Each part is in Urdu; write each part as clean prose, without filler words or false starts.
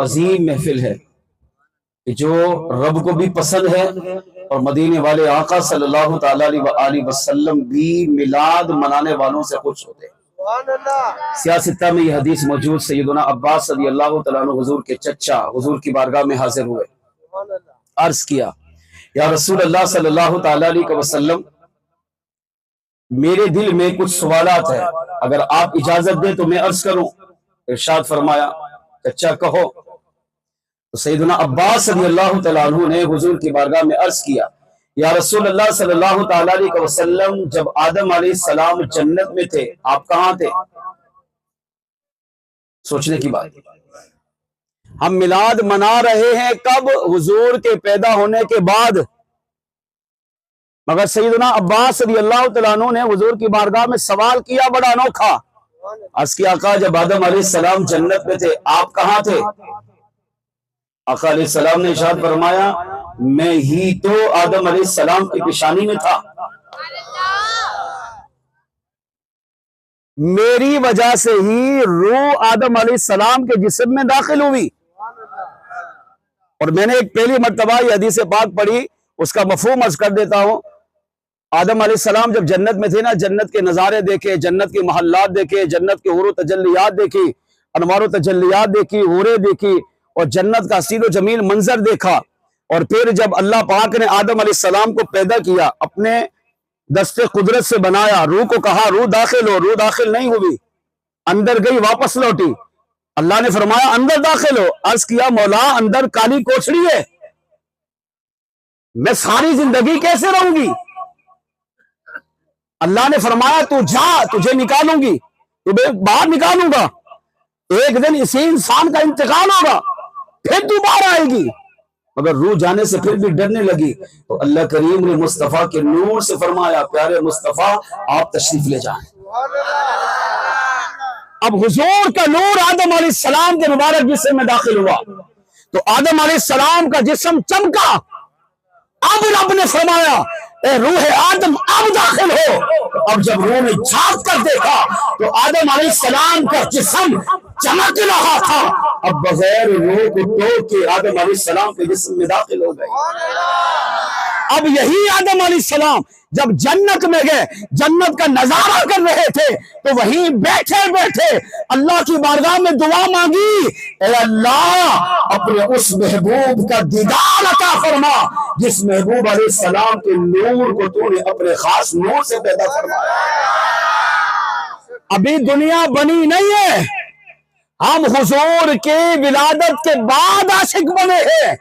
عظیم محفل ہے کہ جو رب کو بھی پسند ہے، اور مدینے والے آقا صلی اللہ تعالی علیہ وسلم بھی میلاد منانے والوں سے خوش ہوتے ہیں۔ سیاستہ میں یہ حدیث موجود، سیدنا عباس رضی اللہ تعالیٰ عنہ حضور کے چچا حضور کی بارگاہ میں حاضر ہوئے، عرض کیا یا رسول اللہ صلی اللہ تعالی علیہ وسلم، میرے دل میں کچھ سوالات ہیں، اگر آپ اجازت دیں تو میں عرض کروں۔ ارشاد فرمایا چچا کہو۔ تو سیدنا عباس رضی اللہ تعالیٰ عنہ نے حضور کی بارگاہ میں عرض کیا یا رسول اللہ صلی اللہ تعالی علیہ وسلم، جب آدم علیہ السلام جنت میں تھے آپ کہاں تھے؟ سوچنے کی بات، ہم میلاد منا رہے ہیں کب؟ حضور کے پیدا ہونے کے بعد، مگر سیدنا عباس رضی اللہ تعالیٰ عنہ نے حضور کی بارگاہ میں سوال کیا بڑا انوکھا، عرض کیا آقا جب آدم علیہ السلام جنت میں تھے آپ کہاں تھے؟ آقا علیہ السلام نے ارشاد فرمایا میں ہی تو آدم علیہ السلام کی پیشانی میں تھا، میری وجہ سے ہی روح آدم علیہ السلام کے جسم میں داخل ہوئی۔ اور میں نے ایک پہلی مرتبہ یہ حدیث پاک پڑھی، اس کا مفہوم عرض کر دیتا ہوں۔ آدم علیہ السلام جب جنت میں تھے نا، جنت کے نظارے دیکھے، جنت کے محلات دیکھے، جنت کے حور و تجلیات دیکھی، انوار و تجلیات دیکھی، حوریں دیکھی، اور جنت کا حسین و جمیل منظر دیکھا۔ اور پھر جب اللہ پاک نے آدم علیہ السلام کو پیدا کیا، اپنے دست قدرت سے بنایا، روح کو کہا روح داخل ہو، روح داخل نہیں ہوئی، اندر گئی واپس لوٹی۔ اللہ نے فرمایا اندر داخل ہو، عرض کیا مولا اندر کالی کوچڑی ہے، میں ساری زندگی کیسے رہوں گی؟ اللہ نے فرمایا تو جا، تجھے نکالوں گی، تمہیں باہر نکالوں گا، ایک دن اسی انسان کا انتقال ہوگا، پھر دوبارہ آئے گی۔ مگر روح جانے سے پھر بھی ڈرنے لگی، تو اللہ کریم نے مصطفیٰ کے نور سے فرمایا پیارے مصطفیٰ آپ تشریف لے جائیں۔ اب حضور کا نور آدم علیہ السلام کے مبارک جسم میں داخل ہوا، تو آدم علیہ السلام کا جسم چمکا۔ اب رب نے فرمایا اے روح آدم اب داخل ہو۔ اب جب روح نے جھانک کر دیکھا تو آدم علیہ السلام کا جسم چمک رہا تھا، اب بغیر روح کو ٹوک کے آدم علیہ السلام کے جسم میں داخل ہو گئے۔ اب یہی آدم علیہ السلام جب جنت میں گئے، جنت کا نظارہ کر رہے تھے، تو وہیں بیٹھے بیٹھے اللہ کی بارگاہ میں دعا مانگی، اے اللہ اپنے اس محبوب کا دیدار عطا فرما جس محبوب علیہ السلام کے نور کو تو نے اپنے خاص نور سے پیدا فرمایا۔ ابھی دنیا بنی نہیں ہے، ہم حضور کے ولادت کے بعد عاشق بنے ہیں،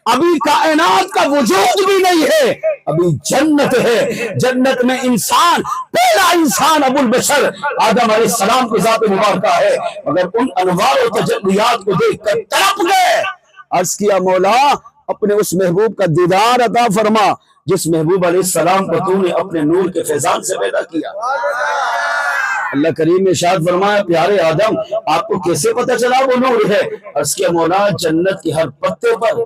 ابھی کائنات کا وجود بھی نہیں ہے، ابھی جنت ہے۔ جنت میں انسان، پہلا انسان ابو البشر آدم علیہ السلام کی ذات مبارکہ ہے، مگر ان انوار و تجلیات کو دیکھ کر تڑپ گئے۔ عرض کیا مولا اپنے اس محبوب کا دیدار عطا فرما جس محبوب علیہ السلام کو تو نے اپنے نور کے فیضان سے پیدا کیا۔ اللہ کریم نے ارشاد فرمایا پیارے آدم آپ کو کیسے پتہ چلا وہ نور ہے؟ عرض کیا مولا جنت کی ہر پتے پر،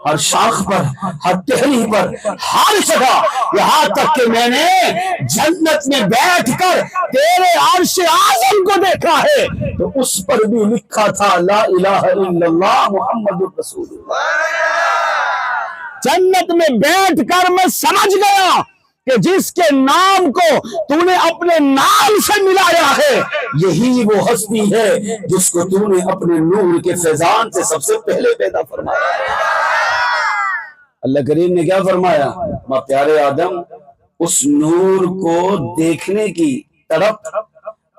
ہر شاخ پر، ہر ٹہنی پر، ہر جگہ، یہاں تک کہ میں نے جنت میں بیٹھ کر تیرے عرش اعظم کو دیکھا ہے تو اس پر بھی لکھا تھا لا الہ الا اللہ محمد رسول اللہ۔ جنت میں بیٹھ کر میں سمجھ گیا کہ جس کے نام کو تو نے اپنے نام سے ملایا ہے یہی وہ ہستی ہے جس کو تو نے اپنے نور کے فیضان سے سب سے پہلے پیدا فرمایا۔ اللہ کریم نے کیا فرمایا؟ ماں پیارے آدم اس نور کو دیکھنے کی طرف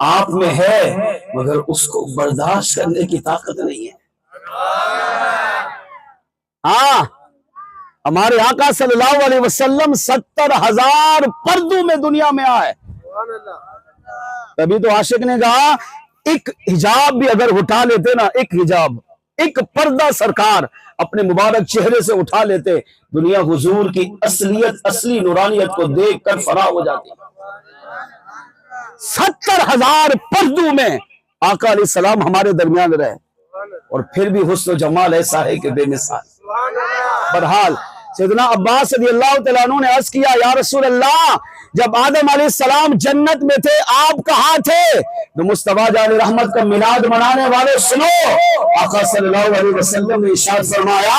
آپ میں ہے مگر اس کو برداشت کرنے کی طاقت نہیں ہے۔ ہاں ہمارے آقا صلی اللہ علیہ وسلم 70,000 پردوں میں دنیا میں آئے، تبھی تو عاشق نے کہا ایک حجاب بھی اگر اٹھا لیتے نا، ایک حجاب، ایک پردہ سرکار اپنے مبارک چہرے سے اٹھا لیتے، دنیا حضور کی اصلیت، اصلی نورانیت کو دیکھ کر فرا ہو جاتی۔ 70,000 پردوں میں آقا علیہ السلام ہمارے درمیان رہے، اور پھر بھی حسن و جمال ایسا ہے کہ بے مثال۔ بہرحال سیدنا عباس رضی اللہ تعالیٰ عنہ نے عرض کیا یا رسول اللہ جب آدم علیہ السلام جنت میں تھے آپ کہاں تھے؟ تو مصطفیٰ جان رحمت کا میلاد منانے والے سنو، آقا صلی اللہ علیہ وسلم نے ارشاد فرمایا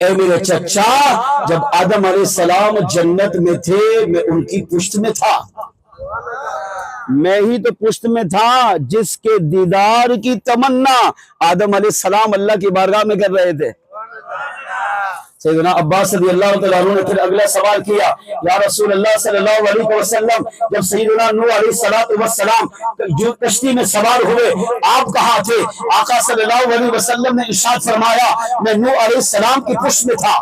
اے میرے چچا جب آدم علیہ السلام جنت میں تھے میں ان کی پشت میں تھا، میں ہی تو پشت میں تھا جس کے دیدار کی تمنا آدم علیہ السلام اللہ کی بارگاہ میں کر رہے تھے۔ سیدنا عباس رضی اللہ تعالیٰ عنہ نے پھر اگلا سوال کیا یا رسول اللہ صلی اللہ علیہ وسلم جب سیدنا نوح علیہ السلام جو کشتی میں سوار ہوئے آپ کہاں تھے؟ آقا صلی اللہ علیہ وسلم نے ارشاد فرمایا میں نوح علیہ السلام کی پشت میں تھا۔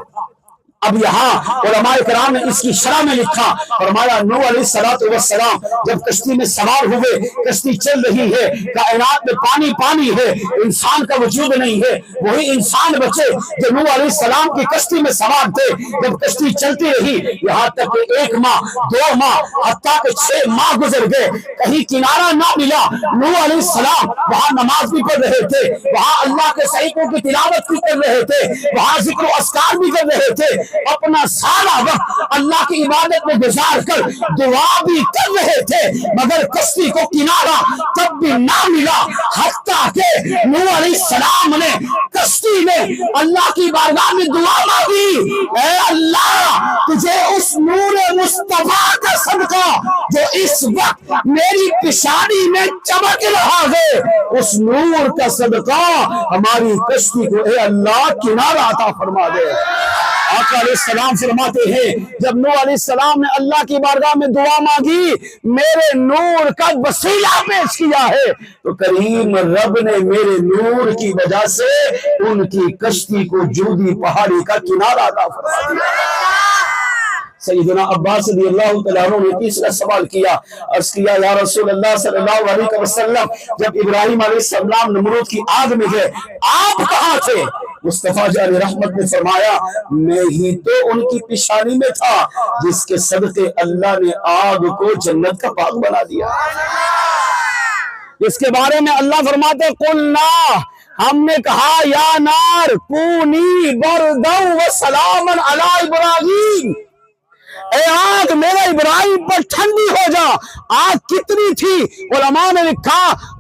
اب یہاں علماء کرام نے اس کی شرح میں لکھا، فرمایا نوح علیہ السلام جب کشتی میں سوار ہوئے، کشتی چل رہی ہے، کائنات میں پانی پانی ہے، انسان کا وجود نہیں ہے، وہی انسان بچے جو نوح علیہ السلام کی کشتی میں سوار تھے۔ جب کشتی چلتی رہی یہاں تک کہ 1 ماہ 2 ماہ حتیٰ کہ 6 ماہ گزر گئے، کہیں کنارہ نہ ملا۔ نوح علیہ السلام وہاں نماز بھی پڑھ رہے تھے، وہاں اللہ کے صحیفوں کی تلاوت بھی کر رہے تھے، وہاں ذکر و اذکار بھی کر رہے تھے، اپنا سارا وقت اللہ کی عبادت میں گزار کر دعا بھی کر رہے تھے، مگر کشتی کو کنارہ تب بھی نہ ملا حتیٰ کہ نوح علیہ السلام نے کشتی میں اللہ کی بارگاہ میں دعا مانگی اے اللہ تجھے اس نور مصطفیٰ کا صدقہ جو اس وقت میری پیشانی میں چمک رہا ہے، اس نور کا صدقہ ہماری کشتی کو اے اللہ کنارہ عطا فرما دے۔ آقا علیہ السلام فرماتے ہیں جب نوح علیہ السلام نے اللہ کی بارگاہ میں دعا مانگی میرے نور کا وسیلہ پیش کیا ہے تو کریم رب نے میرے نور کی وجہ سے ان کی کشتی کو جودی پہاڑی کا کنارہ عطا فرما دیا۔ سیدنا عباس رضی اللہ تعالیٰ عنہ نے تیسرا سوال کیا، عرض کیا یا رسول اللہ صلی اللہ علیہ وسلم جب ابراہیم علیہ السلام نمرود کی آگ میں گئے آپ کہاں تھے؟ مصطفیٰ جان رحمت نے فرمایا میں ہی تو ان کی پیشانی میں تھا جس کے صدقے اللہ نے آگ کو جنت کا باغ بنا دیا۔ اس کے بارے میں اللہ فرماتے قلنا ہم نے کہا یا نار کونی برداً وسلاما علی ابراہیم اے آگ میرا ابراہیم پر ٹھنڈی ہو جا۔ آگ کتنی تھی علماء نے لکھا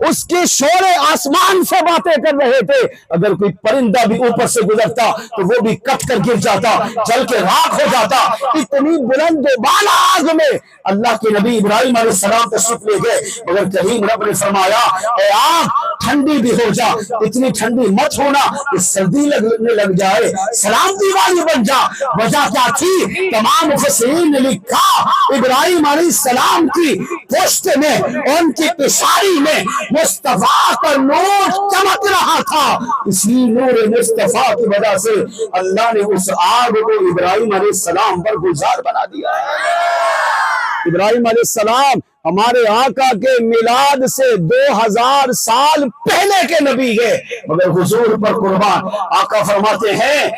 اس کے شعلے آسمان سے باتیں کر رہے تھے، اگر کوئی پرندہ بھی اوپر سے گزرتا تو وہ بھی کٹ کر گر جاتا جل کے راکھ ہو جاتا۔ اتنی بلند و بالا آگ میں اللہ کے نبی ابراہیم علیہ السلام تشریف لے گئے، مگر کریم رب نے فرمایا اے آگ ٹھنڈی بھی ہو جا، اتنی ٹھنڈی مت ہونا کہ سردی لگنے لگ جائے، سلامتی والی بن جا۔ وجہ کیا تھی؟ تمام مفسرین نے لکھا ابراہیم علیہ السلام کی پشت میں ان کی پیشانی میں مصطفیٰ کا نور چمک رہا تھا، اسی نور مصطفیٰ کی وجہ سے اللہ نے اس آگ کو ابراہیم علیہ السلام پر گلزار بنا دیا۔ ابراہیم علیہ السلام ہمارے آقا کے میلاد سے 2000 سال پہلے کے نبی ہے، مگر حضور پر قربان آقا فرماتے ہیں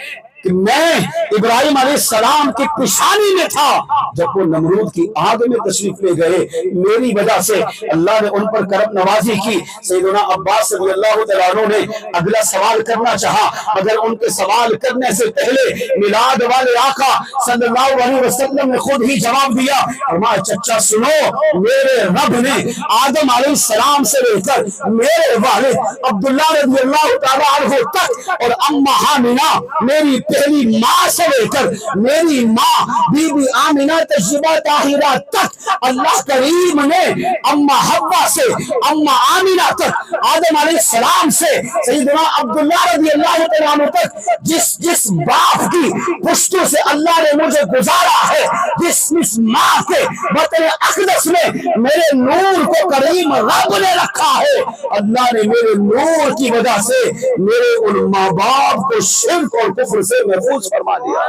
کہ میں ابراہیم علیہ السلام کی پیشانی میں تھا جب وہ نمرود کی آگ میں تشریف لے گئے، میری وجہ سے اللہ نے ان پر کرم نوازی کی۔ سیدنا عباس رضی اللہ تعالیٰ عنہ نے اگلا سوال کرنا چاہا مگر ان کے سوال کرنے سے پہلے میلاد والے آقا صلی اللہ علیہ وسلم نے خود ہی جواب دیا، فرمایا چچا سنو میرے رب نے آدم علیہ السلام سے لے کر میرے والد عبداللہ رضی اللہ تعالیٰ عنہ تک اور اماں حامنہ میری پہلی ماں سے لے کر میری ماں بی بی آمنہ طیبہ طاہرہ تک اللہ کریم نے اماں حوا سے اماں آمنہ تک آدم علیہ السلام سے سیدنا عبداللہ رضی اللہ تعالیٰ عنہ تک جس باپ کی پشتوں سے اللہ نے مجھے گزارا ہے، جس ماں کے بطن اقدس میں میرے نور کو کریم رب نے رکھا ہے، اللہ نے میرے نور کی وجہ سے میرے ان ماں باپ کو شرک اور کفر سے محفوظ فرما دیا۔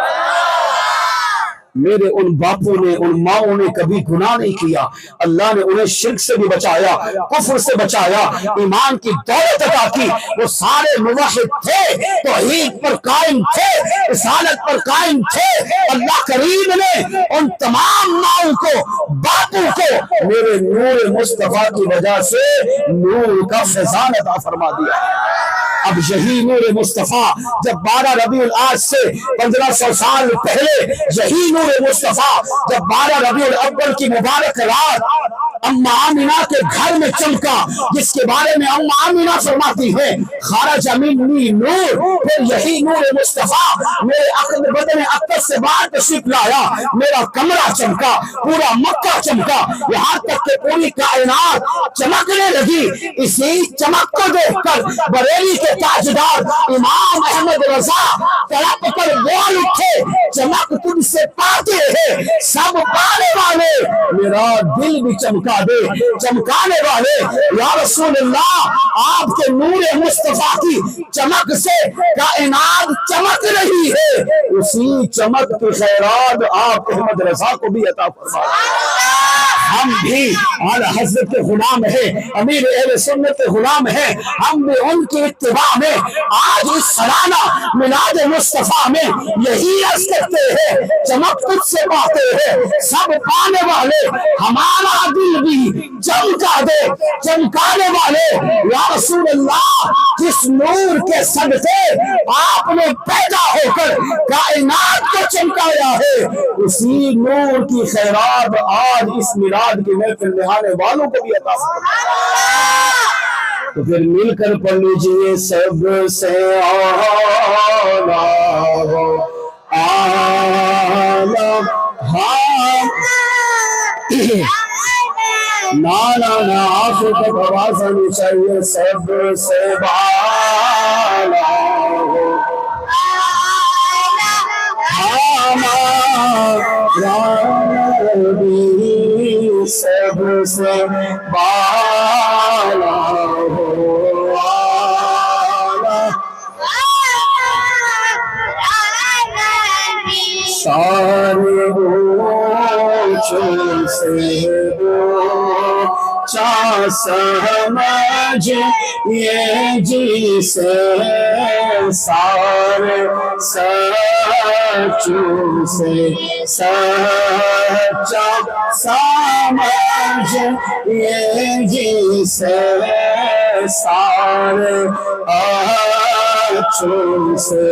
میرے ان باپوں نے ان ماؤں نے کبھی گناہ نہیں کیا، اللہ نے انہیں شرک سے بھی بچایا، کفر سے بچایا، ایمان کی دولت عطا کی۔ وہ سارے موحد تھے، توحید پر قائم تھے، رسالت پر قائم تھے۔ اللہ کریم نے ان تمام ماؤں کو باپوں کو میرے نور مصطفیٰ کی وجہ سے نور کا فیضان عطا فرما دیا۔ اب یہی نور مصطفیٰ جب 12 ربیع الاول سے 1500 سال پہلے یہی نور مصطفیٰ جب 12 ربیع الاول کی مبارک رات اماں آمینہ کے گھر میں چمکا، جس کے بارے میں اماں آمینہ فرماتی ہے خارج منی نور، پھر یہی نور مصطفیٰ میرے عقل بدن اقدس سے باہر تشریف لایا، میرا کمرہ چمکا، پورا مکہ چمکا، یہاں تک کہ پوری کائنات چمکنے لگی۔ اسی چمک کو دیکھ کر بریلی کے تاجدار امام احمد رضا تڑپ کر بول اٹھے، چمک تجھ سے پاتے ہیں سب پانے والے، میرا دل بھی چمکا دے چمکانے والے۔ یا رسول اللہ، آپ کے نور مصطفیٰ کی چمک سے کائنات چمک رہی ہے، اسی چمک کی خیرات آپ احمد رضا کو بھی عطا فرمائے۔ ہم بھی اعلی حضرت کے غلام ہیں، امیر اہل سنت کے غلام ہیں، ہم بھی ان کی اتباع میں آج اس سالانہ میلاد مصطفیٰ میں یہی عرض کرتے ہیں، چمک تجھ سے پاتے ہیں سب پانے والے، ہمارا دل بھی چمکا دے چمکانے والے۔ یا رسول اللہ، جس نور کے صدقے آپ نے پیدا ہو کر کائنات کو چمکایا ہے، اسی نور کی خیرات آج اس میلاد کی محفل میں آنے والوں کو بھی عطا فرمائے۔ تو پھر مل کر پڑھ لیجئے، سب سے اعلیٰ عالم نانا آپ تک آواز آنی چاہیے، سب سے بالا نبی، سب سے بالا ہو سارے اونچوں سے اونچا سمجھ یہ جسے سارے سچوں سے سچا سمجھ یہ جسے سارے اچھوں سے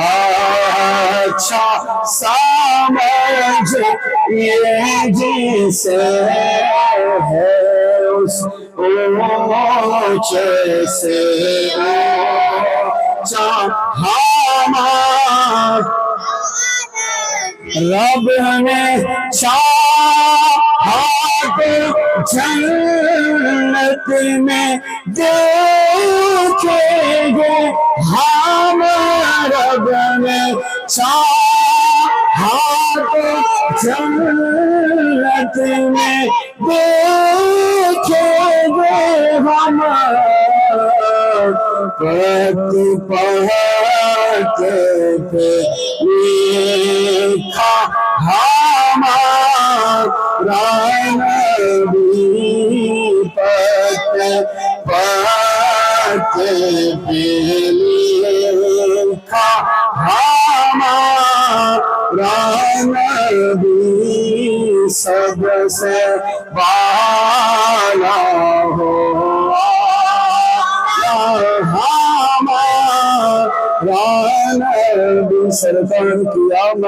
اچھا سمجھ یہ جسے ہے اس اونچے سے اونچا ہمارا رب نے چاہا جنت میں دیکھیں گے ہم، رب نے چاہا جنت میں دیکھیں گے ہم، پڑھتے پڑھتے پہ لکھا ہمارا نبی، پڑھتے پڑھتے پہ لکھا ہمارا نبی، سب سے بالا ہو ہمارا نبی، سرکار کی آمد